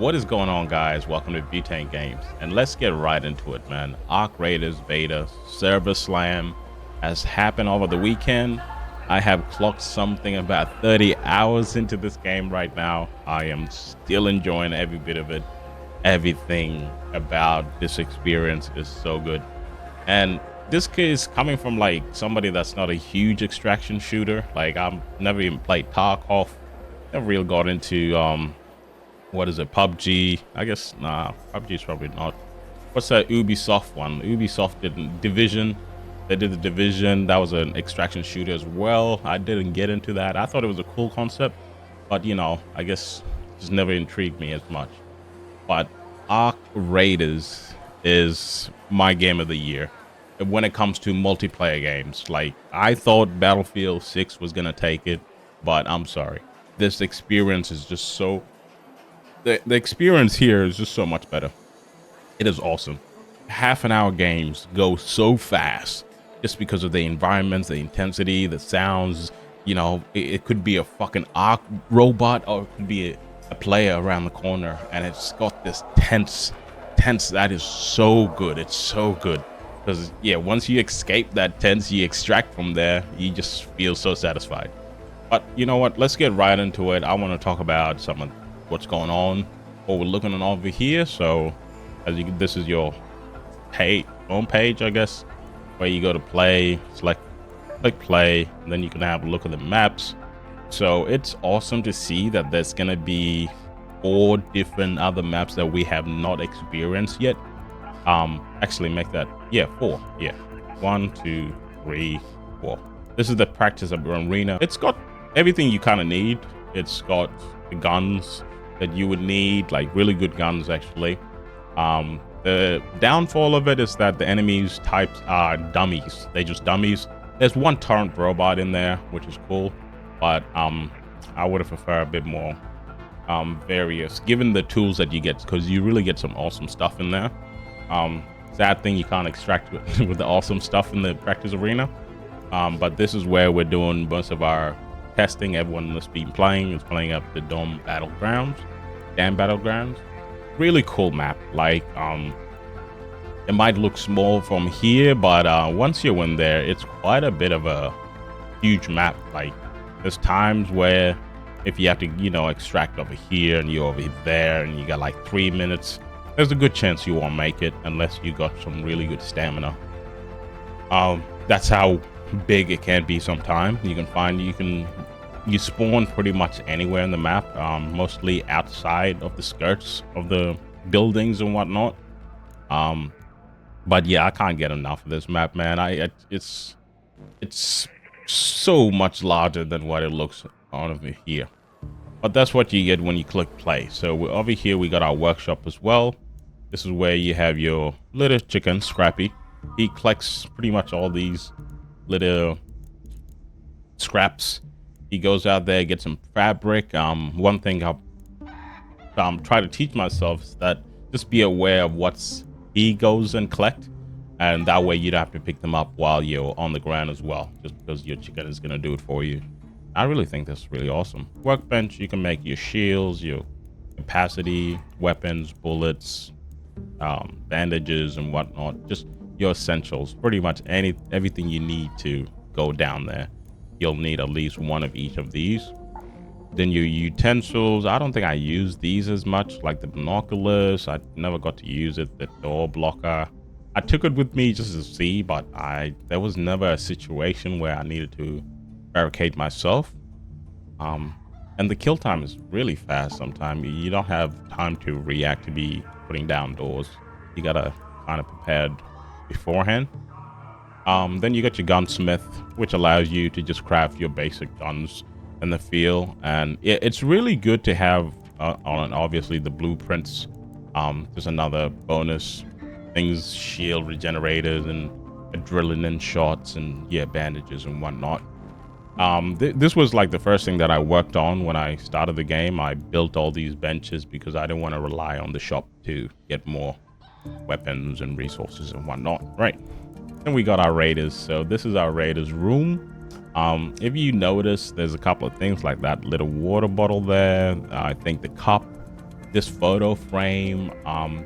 What is going on, guys? Welcome to Butane Games, and let's get right into it, man. Arc Raiders beta server slam has happened over the weekend. I have clocked something about 30 hours into this game right now. I am still enjoying every bit of it. Everything about this experience is so good, and this is coming from like somebody that's not a huge extraction shooter. Like, I've never even played Tarkov, never really got into what is it, PUBG? I guess nah, PUBG is probably not. What's that Ubisoft one? Ubisoft did Division. They did the Division. That was an extraction shooter as well. I didn't get into that. I thought it was a cool concept, but you know, I guess it just never intrigued me as much. But Arc Raiders is my game of the year when it comes to multiplayer games. Like, I thought Battlefield 6 was gonna take it, but I'm sorry. This experience is just so the experience here is just so much better. It is awesome. Half an hour games go so fast just because of the environments, the intensity, the sounds. You know, it could be a fucking arc robot, or it could be a player around the corner, and it's got this tense that is so good. It's so good because, yeah, once you escape that tense, you extract from there, you just feel so satisfied. But you know what, let's get right into it. I want to talk about some of what's going on, what we're looking at over here. So this is your home page, I guess, where you go to play, click play, and then you can have a look at the maps. So it's awesome to see that there's gonna be 4 different other maps that we have not experienced yet. Actually make that 4. 1 2 3 4. This is the practice of arena. It's got everything you kind of need. It's got the guns that you would need, like really good guns actually. The downfall of it is that the enemies types are dummies. They're just dummies. There's one turret robot in there, which is cool, but I would have preferred a bit more various, given the tools that you get, because you really get some awesome stuff in there. Sad thing, you can't extract with the awesome stuff in the practice arena, but this is where we're doing most of our testing. Everyone that's been playing is playing up the Dam Battlegrounds. Really cool map. Like, it might look small from here, but once you're in there, it's quite a bit of a huge map. Like, there's times where if you have to, you know, extract over here and you're over there and you got like 3 minutes, there's a good chance you won't make it unless you got some really good stamina. That's how big it can be sometimes. You spawn pretty much anywhere in the map, mostly outside of the skirts of the buildings and whatnot. But yeah, I can't get enough of this map, man. It's so much larger than what it looks on over here. But that's what you get when you click play. So over here we got our workshop as well. This is where you have your little chicken, Scrappy. He collects pretty much all these little scraps. He goes out there, gets some fabric. One thing I'll try to teach myself is that just be aware of what's he goes and collect, and that way you don't have to pick them up while you're on the ground as well, just because your chicken is gonna do it for you. I really think that's really awesome. Workbench, you can make your shields, your capacity, weapons, bullets, bandages and whatnot, just your essentials. Pretty much everything you need to go down there. You'll need at least one of each of these. Then your utensils, I don't think I use these as much, like the binoculars. I never got to use it. The door blocker, I took it with me just to see, but there was never a situation where I needed to barricade myself. And the kill time is really fast. Sometimes you don't have time to react to be putting down doors. You gotta kind of prepared beforehand. Then you got your gunsmith, which allows you to just craft your basic guns in the field, and it's really good to have on obviously the blueprints. There's another bonus things, shield regenerators and adrenaline shots and bandages and whatnot. This was like the first thing that I worked on when I started the game. I built all these benches because I didn't want to rely on the shop to get more weapons and resources and whatnot. Right. And we got our raiders. So this is our raiders room. If you notice, there's a couple of things like that little water bottle there. I think the cup this photo frame.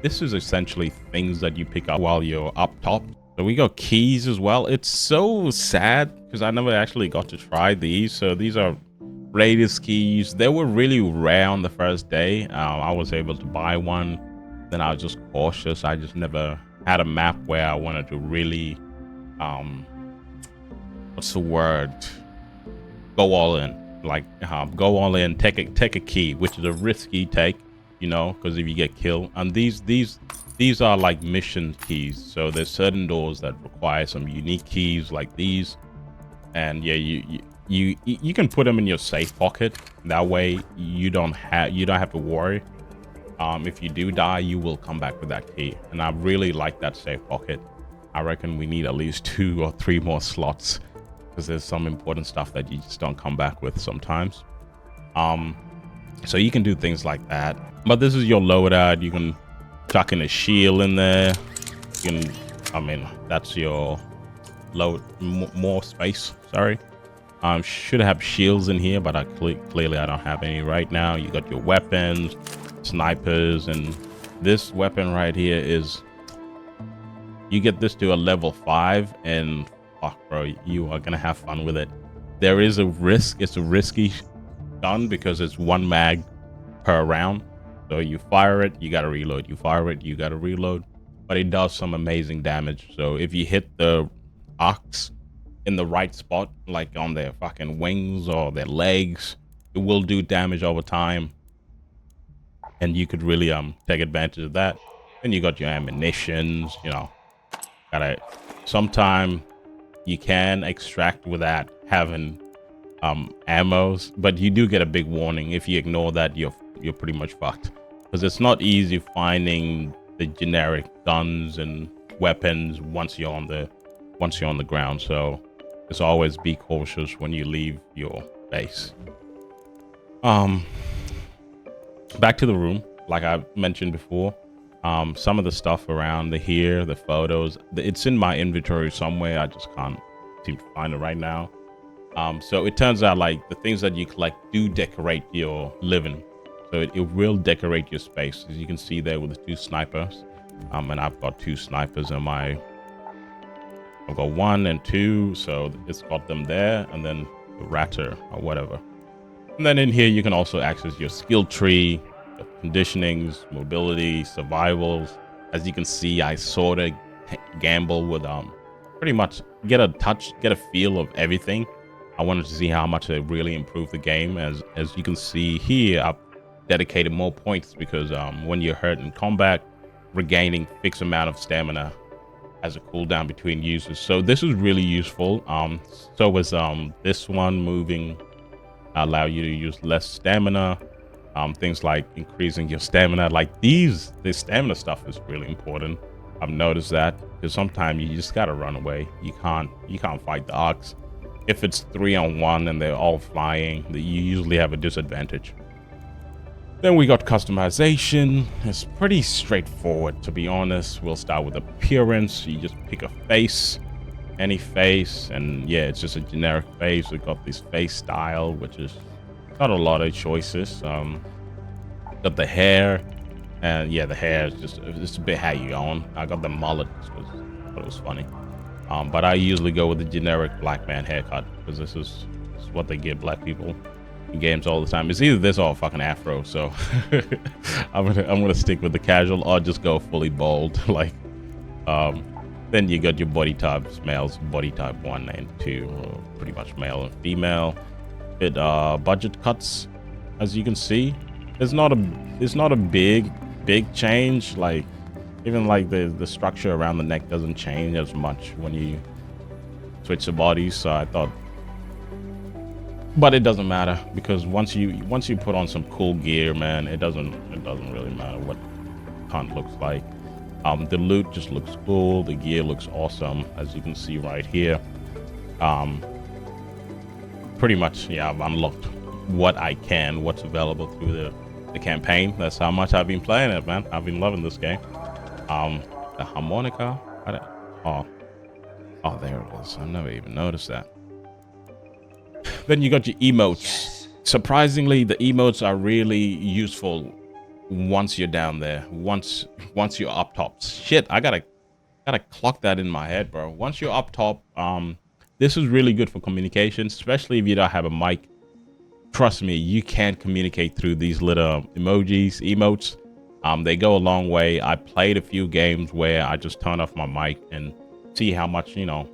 This is essentially things that you pick up while you're up top. So we got keys as well. It's so sad because I never actually got to try these. So these are Raiders keys. They were really rare on the first day. I was able to buy one. Then I was just cautious. I just never had a map where I wanted to really, what's the word? Go all in. Like go all in, take a key, which is a risky take, you know, because if you get killed. And these are like mission keys. So there's certain doors that require some unique keys like these. And yeah, you can put them in your safe pocket. That way you don't have to worry. If you do die, you will come back with that key. And I really like that safe pocket. I reckon we need at least 2 or 3 more slots, because there's some important stuff that you just don't come back with sometimes. So you can do things like that. But this is your loadout. You can chuck in a shield in there. You can, I mean, that's your load, more space, sorry. Should have shields in here, but clearly I don't have any right now. You got your weapons, snipers, and this weapon right here is, you get this to a level 5 and fuck, bro, you are gonna have fun with it. There is a risk. It's a risky gun because it's 1 mag per round. So you fire it, you gotta reload. You fire it, you gotta reload. But it does some amazing damage. So if you hit the ox in the right spot, like on their fucking wings or their legs, it will do damage over time. And you could really take advantage of that. Then you got your ammunitions, you know. Sometime you can extract without having ammos, but you do get a big warning. If you ignore that, you're pretty much fucked, because it's not easy finding the generic guns and weapons once you're on the ground. So just always be cautious when you leave your base. Back to the room, like I mentioned before. Some of the stuff around here, the photos, it's in my inventory somewhere. I just can't seem to find it right now. So it turns out like the things that you collect do decorate your living. So it will decorate your space, as you can see there with the 2 snipers. And I've got 2 snipers in my, I've got 1 and 2, so it's got them there, and then the ratter or whatever. And then in here you can also access your skill tree, conditionings, mobility, survivals. As you can see, I sort of gamble with pretty much get a feel of everything. I wanted to see how much they really improved the game. As you can see here, I've dedicated more points because when you're hurt in combat, regaining fixed amount of stamina as a cooldown between users. So this is really useful. So was this one, moving, allow you to use less stamina. Things like increasing your stamina, like this stamina stuff is really important. I've noticed that, because sometimes you just gotta run away. You can't fight the ox. If it's 3-on-1 and they're all flying, you usually have a disadvantage. Then we got customization. It's pretty straightforward, to be honest. We'll start with appearance. You just pick a face, any face, and yeah, it's just a generic face. We got this face style, which is not a lot of choices. Got the hair, and yeah, the hair is just a bit how you on. I got the mullet because I thought it was funny. But I usually go with the generic black man haircut, because this is what they give black people in games all the time. It's either this or a fucking afro. So I'm gonna stick with the casual, or just go fully bald. Like, then you got your body types, males, body type 1 and 2, pretty much male and female. Budget cuts, as you can see. It's not a big change. Like, even like the structure around the neck doesn't change as much when you switch the bodies. So I thought, but it doesn't matter, because once you put on some cool gear, man, it doesn't really matter what cunt looks like. The loot just looks cool. The gear looks awesome, as you can see right here. Pretty much, yeah, I've unlocked what's available through the campaign. That's how much I've been playing it, man. I've been loving this game. The harmonica. Oh, there it is. I never even noticed that. Then you got your emotes. Surprisingly, the emotes are really useful once you're down there, once you're up top. Shit, I gotta clock that in my head, bro. Once you're up top, this is really good for communication, especially if you don't have a mic. Trust me, you can communicate through these little emojis, emotes. They go a long way. I played a few games where I just turn off my mic and see how much, you know,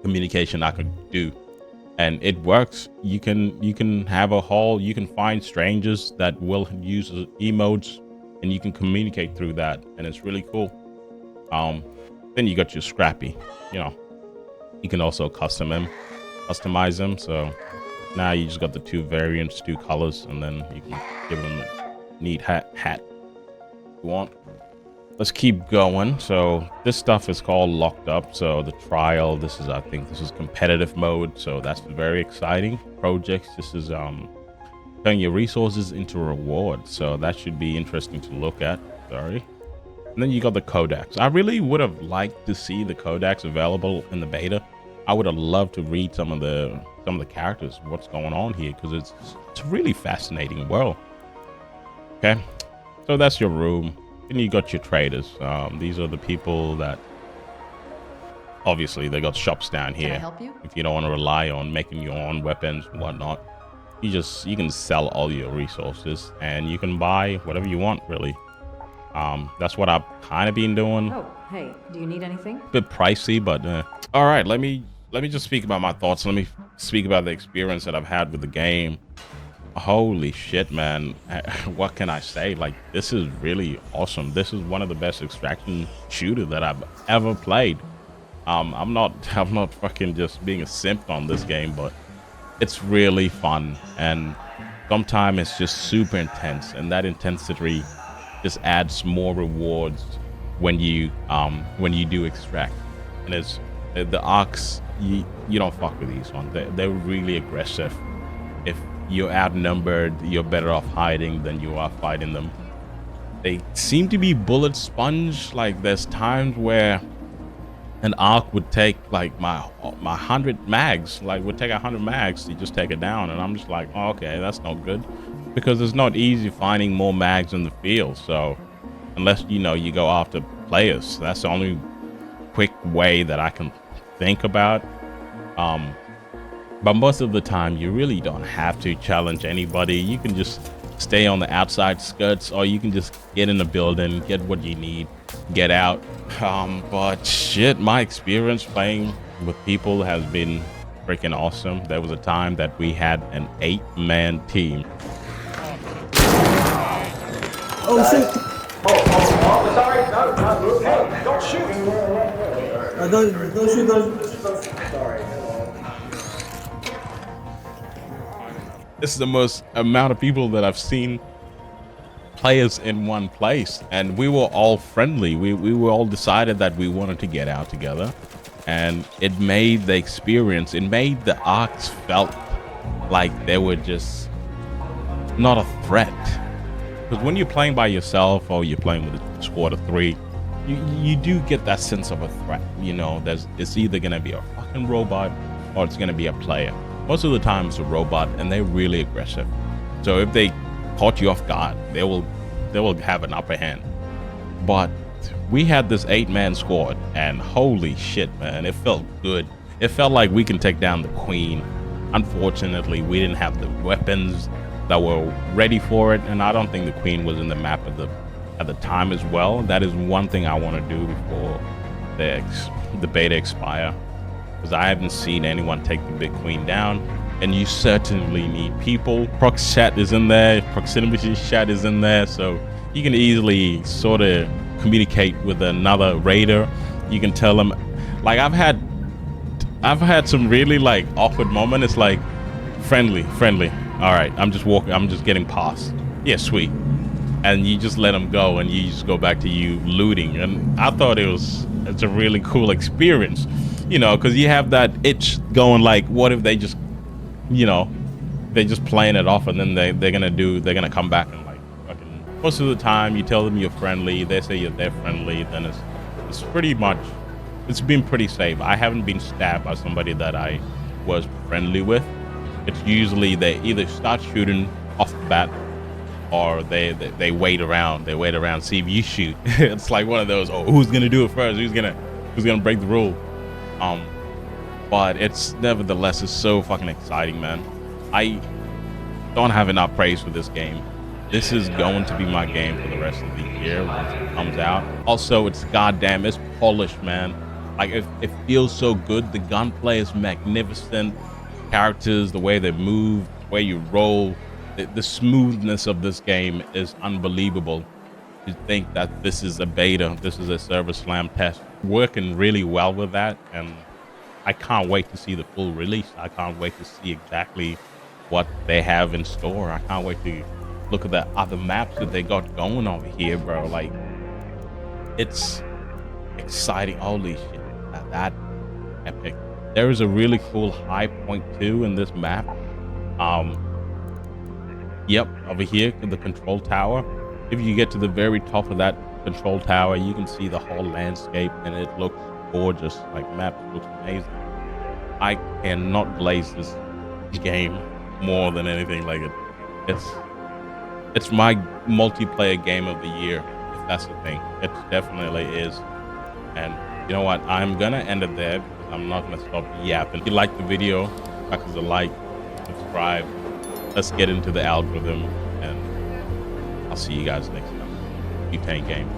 communication I could do. And it works. You can have a whole, you can find strangers that will use emotes and you can communicate through that. And it's really cool. Then you got your Scrappy, you know, you can also customize them. So now you just got the two variants, two colors, and then you can give them a neat hat if you want. Let's keep going. So this stuff is called Locked Up. So the trial, this is, I think this is competitive mode. So that's very exciting. Projects, this is turning your resources into rewards. So that should be interesting to look at. Sorry. And then you got the codex. I really would have liked to see the codex available in the beta. I would have loved to read some of the characters, what's going on here, because it's a really fascinating world. Okay, so that's your room. Then you got your traders. These are the people that obviously they got shops down here. Can I help you? If you don't want to rely on making your own weapons and whatnot, you can sell all your resources and you can buy whatever you want, really. That's what I've kind of been doing. Oh, hey, do you need anything? A bit pricey, but all right, let me just speak about my thoughts. Let me speak about the experience that I've had with the game. Holy shit, man. What can I say? Like, this is really awesome. This is one of the best extraction shooters that I've ever played. I'm not fucking just being a simp on this game, but it's really fun, and sometimes it's just super intense, and that intensity just adds more rewards when you do extract. And it's the arcs, you don't fuck with these ones. They're really aggressive. If you're outnumbered, you're better off hiding than you are fighting them. They seem to be bullet sponge. Like, there's times where an arc would take like my 100 mags, like would take 100 mags to just take it down, and I'm just like, oh, okay, that's not good, because it's not easy finding more mags in the field. So unless you go after players, that's the only quick way that I can think about. But most of the time you really don't have to challenge anybody. You can just stay on the outside skirts, or you can just get in the building, get what you need, get out. But shit, my experience playing with people has been freaking awesome. There was a time that we had an 8-man team. Oh shit! Oh, sorry, no, hey, don't shoot! Don't shoot. Sorry. This is the most amount of people that I've seen players in one place, and we were all friendly. We were all decided that we wanted to get out together, and it made the experience, it made the arcs felt like they were just not a threat. Because when you're playing by yourself or you're playing with a squad of 3, you do get that sense of a threat. It's either gonna be a fucking robot or it's gonna be a player. Most of the time it's a robot, and they're really aggressive. So if they caught you off guard, they will have an upper hand. But we had this 8-man squad, and holy shit, man, it felt good. It felt like we can take down the queen. Unfortunately, we didn't have the weapons that were ready for it, and I don't think the queen was in the map at the time as well. That is one thing I want to do before the beta expire, because I haven't seen anyone take the big queen down, and you certainly need people. Prox chat is in there, proximity chat is in there, so you can easily sort of communicate with another raider. You can tell them, like, I've had some really like awkward moments. It's like friendly. All right, I'm just getting past. Yeah, sweet. And you just let them go, and you just go back to you looting. And I thought it's a really cool experience, because you have that itch going, like, what if they just, they're just playing it off, and then they're gonna come back and like fucking. Most of the time you tell them you're friendly, they say they're friendly, then it's pretty much, it's been pretty safe. I haven't been stabbed by somebody that I was friendly with. It's usually they either start shooting off the bat, or they wait around. They wait around, see if you shoot. It's like one of those, oh, who's gonna do it first? Who's gonna break the rule? But it's nevertheless, it's so fucking exciting, man. I don't have enough praise for this game. This is going to be my game for the rest of the year once it comes out. Also, it's polished, man. Like it feels so good. The gunplay is magnificent. Characters, the way they move, the way you roll, the smoothness of this game is unbelievable. You think that this is a beta, this is a Server Slam test, working really well with that, and I can't wait to see the full release. I can't wait to see exactly what they have in store. I can't wait to look at the other maps that they got going over here, bro. Like, it's exciting. Holy shit, that epic. There is a really cool high point too in this map. Yep, over here to the control tower. If you get to the very top of that control tower, you can see the whole landscape, and it looks gorgeous. Like, map looks amazing. I cannot glaze this game more than anything. Like, it's my multiplayer game of the year, if that's the thing. It definitely is. And you know what? I'm gonna end it there because I'm not gonna stop yapping. If you like the video, back us a like, subscribe. Let's get into the algorithm, and I'll see you guys next time. Butane Game.